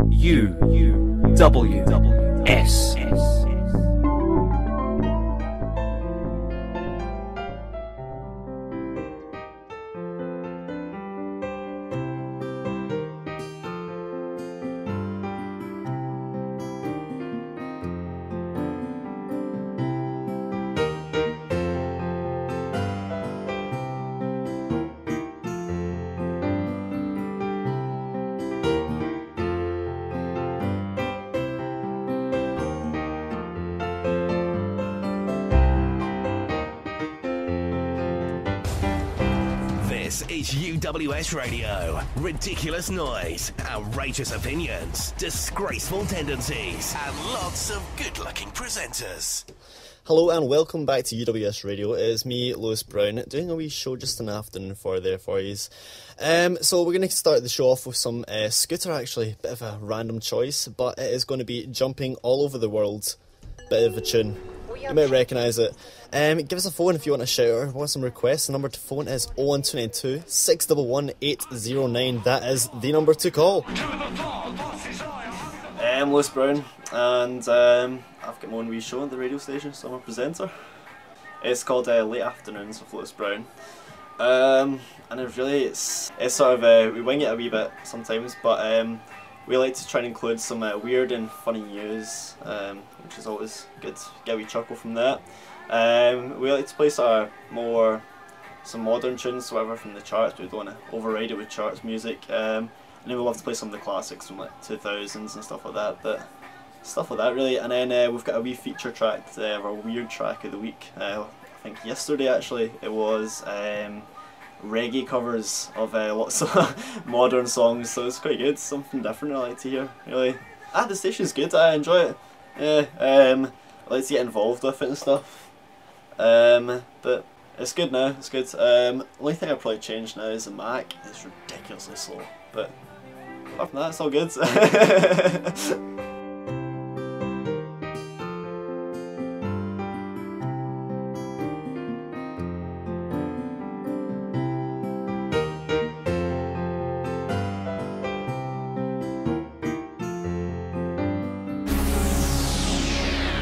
UWS. This is UWS Radio. Ridiculous noise, outrageous opinions, disgraceful tendencies, and lots of good-looking presenters. Hello and welcome back to UWS Radio. It is me, Lewis Brown, doing a wee show just in the afternoon for you. So we're going to start the show off with some Scooter, actually. Bit of a random choice, but it is going to be Jumping All Over the World. Bit of a tune. You might recognise it. Give us a phone if you want a shout or want some requests. The number to phone is 01292 611 809. That is the number to call. I'm Lewis Brown, and I've got my own wee show on the radio station, so I'm a presenter. It's called Late Afternoons with Lewis Brown. And it's sort of, we wing it a wee bit sometimes, but we like to try and include some weird and funny news, which is always good to get a wee chuckle from that. We like to play sort of some modern tunes, whatever, from the charts, but we don't want to override it with charts music. And then we love to play some of the classics from like 2000s and stuff like that, really. And then we've got a wee feature track, our weird track of the week. I think yesterday actually it was reggae covers of lots of modern songs, so it's quite good, something different I like to hear, really. The station's good, I enjoy it. Yeah, I like to get involved with it and stuff. But it's good now, it's good. Only thing I'd probably change now is the Mac. It's ridiculously slow, but apart from that, it's all good.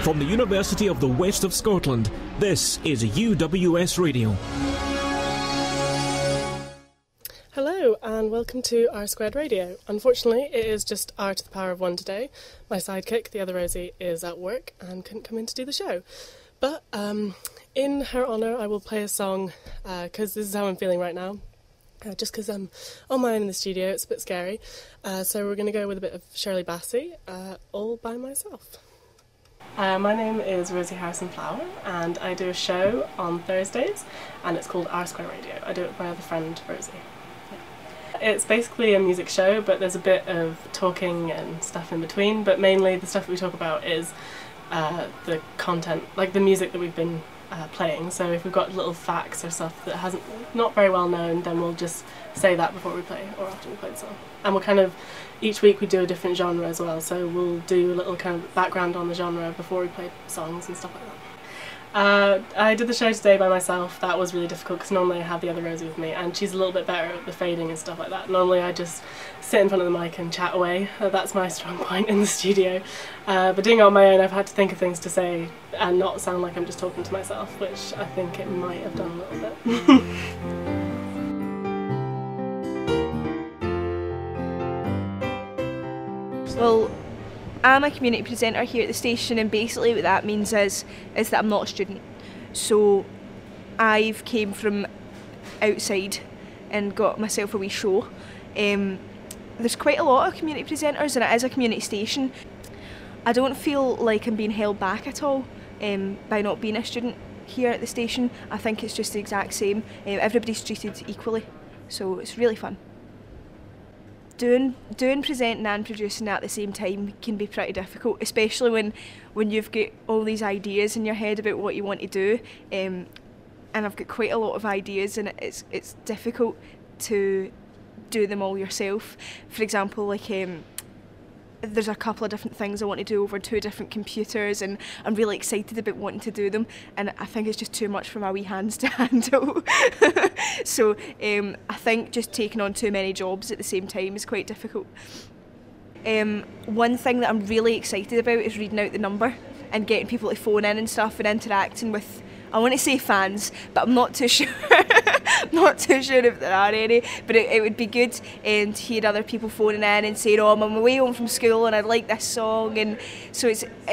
From the University of the West of Scotland, this is UWS Radio. Hello and welcome to R Squared Radio. Unfortunately, it is just R to the power of 1 today. My sidekick, the other Rosie, is at work and couldn't come in to do the show. But in her honour, I will play a song, because this is how I'm feeling right now. Just because I'm on my own in the studio, it's a bit scary. So we're going to go with a bit of Shirley Bassey, all by myself. My name is Rosie Harrison-Flower and I do a show on Thursdays and it's called R Square Radio. I do it with my other friend Rosie. Yeah. It's basically a music show, but there's a bit of talking and stuff in between, but mainly the stuff that we talk about is the content, like the music that we've been playing. So if we've got little facts or stuff that not very well known, then we'll just say that before we play or after we play the song. And we'll kind of, each week we do a different genre as well, so we'll do a little kind of background on the genre before we play songs and stuff like that. I did the show today by myself. That was really difficult because normally I have the other Rosie with me and she's a little bit better at the fading and stuff like that. Normally I just sit in front of the mic and chat away. That's my strong point in the studio. But doing it on my own, I've had to think of things to say and not sound like I'm just talking to myself, which I think it might have done a little bit. Well, I'm a community presenter here at the station, and basically what that means is that I'm not a student. So I've came from outside and got myself a wee show. There's quite a lot of community presenters and it is a community station. I don't feel like I'm being held back at all by not being a student here at the station. I think it's just the exact same. Everybody's treated equally, so it's really fun. Doing presenting and producing at the same time can be pretty difficult, especially when you've got all these ideas in your head about what you want to do, and I've got quite a lot of ideas, and it's difficult to do them all yourself. For example, like there's a couple of different things I want to do over 2 different computers, and I'm really excited about wanting to do them, and I think it's just too much for my wee hands to handle. So I think just taking on too many jobs at the same time is quite difficult. One thing that I'm really excited about is reading out the number and getting people to phone in and stuff and interacting with, I want to say fans, but I'm not too sure. Not too sure if there are any, but it would be good to hear other people phoning in and saying, oh, I'm on my way home from school and I like this song, and so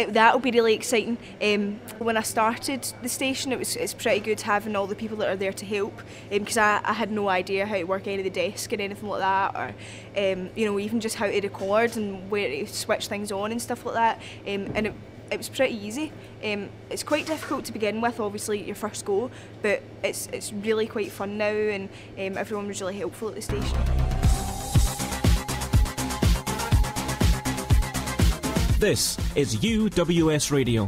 that'll be really exciting. When I started the station, it's pretty good having all the people that are there to help, because I had no idea how to work any of the desk or anything like that, or even just how to record and where to switch things on and stuff like that, and it was pretty easy. It's quite difficult to begin with, obviously, your first go, but it's really quite fun now, and everyone was really helpful at the station. This is UWS Radio.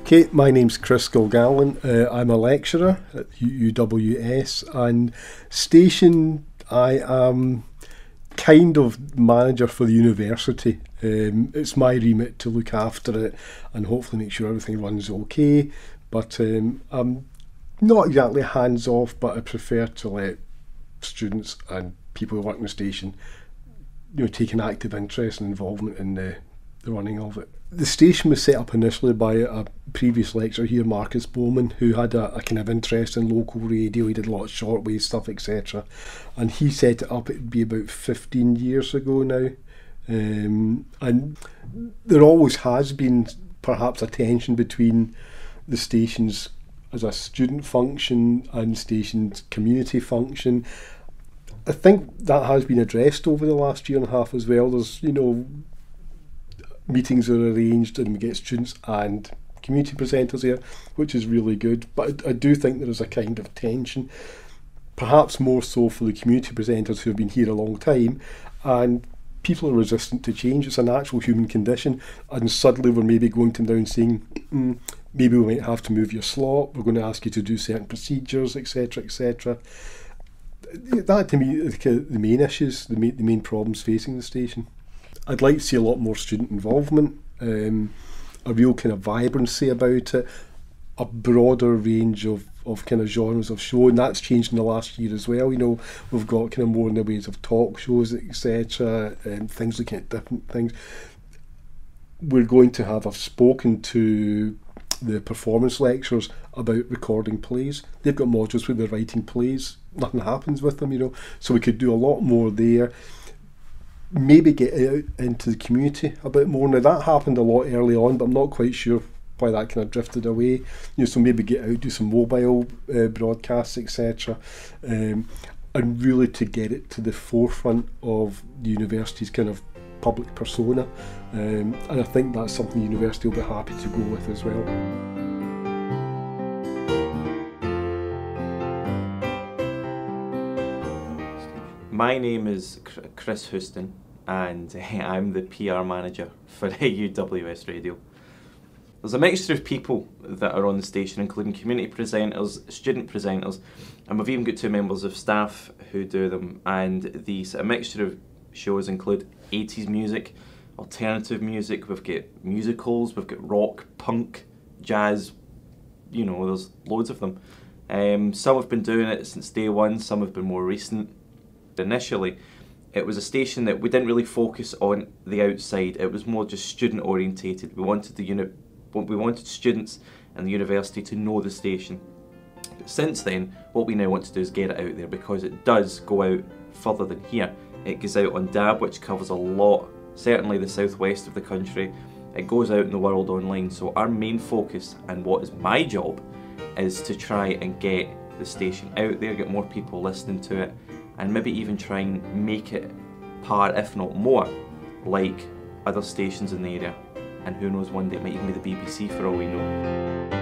Okay, my name's Gilgallon. I'm a lecturer at UWS, and station I am kind of manager for the university. It's my remit to look after it and hopefully make sure everything runs okay, but I'm not exactly hands off, but I prefer to let students and people who work in the station take an active interest and involvement in the running of it. The station was set up initially by a previous lecturer here, Marcus Bowman, who had a kind of interest in local radio. He did a lot of shortwave stuff, etc. And he set it up, it'd be about 15 years ago now. And there always has been perhaps a tension between the stations as a student function and station's community function. I think that has been addressed over the last year and a half as well. There's, meetings are arranged and we get students and community presenters here, which is really good. But I do think there is a kind of tension, perhaps more so for the community presenters who have been here a long time, and people are resistant to change. It's a natural human condition, and suddenly we're maybe going to them down saying, maybe we might have to move your slot, we're going to ask you to do certain procedures, etc, etc. That to me is the main issues, the main problems facing the station. I'd like to see a lot more student involvement, a real kind of vibrancy about it, a broader range of kind of genres of show, and that's changed in the last year as well. We've got kind of more in the ways of talk shows, etc., things looking at different things. We're going to I've spoken to the performance lecturers about recording plays. They've got modules where they're writing plays. Nothing happens with them, so we could do a lot more there. Maybe get out into the community a bit more. Now that happened a lot early on, but I'm not quite sure why that kind of drifted away. So maybe get out, do some mobile broadcasts, etc. And really to get it to the forefront of the university's kind of public persona. And I think that's something the university will be happy to go with as well. My name is Chris Houston, and I'm the PR manager for UWS Radio. There's a mixture of people that are on the station, including community presenters, student presenters, and we've even got 2 members of staff who do them. And a mixture of shows include 80s music, alternative music, we've got musicals, we've got rock, punk, jazz, there's loads of them. Some have been doing it since day one, some have been more recent. Initially, it was a station that we didn't really focus on the outside. It was more just student orientated. We wanted students and the university to know the station. But since then, what we now want to do is get it out there, because it does go out further than here. It goes out on DAB, which covers a lot, certainly the southwest of the country. It goes out in the world online. So our main focus, and what is my job, is to try and get the station out there, get more people listening to it, and maybe even try and make it par, if not more, like other stations in the area. And who knows, one day it might even be the BBC for all we know.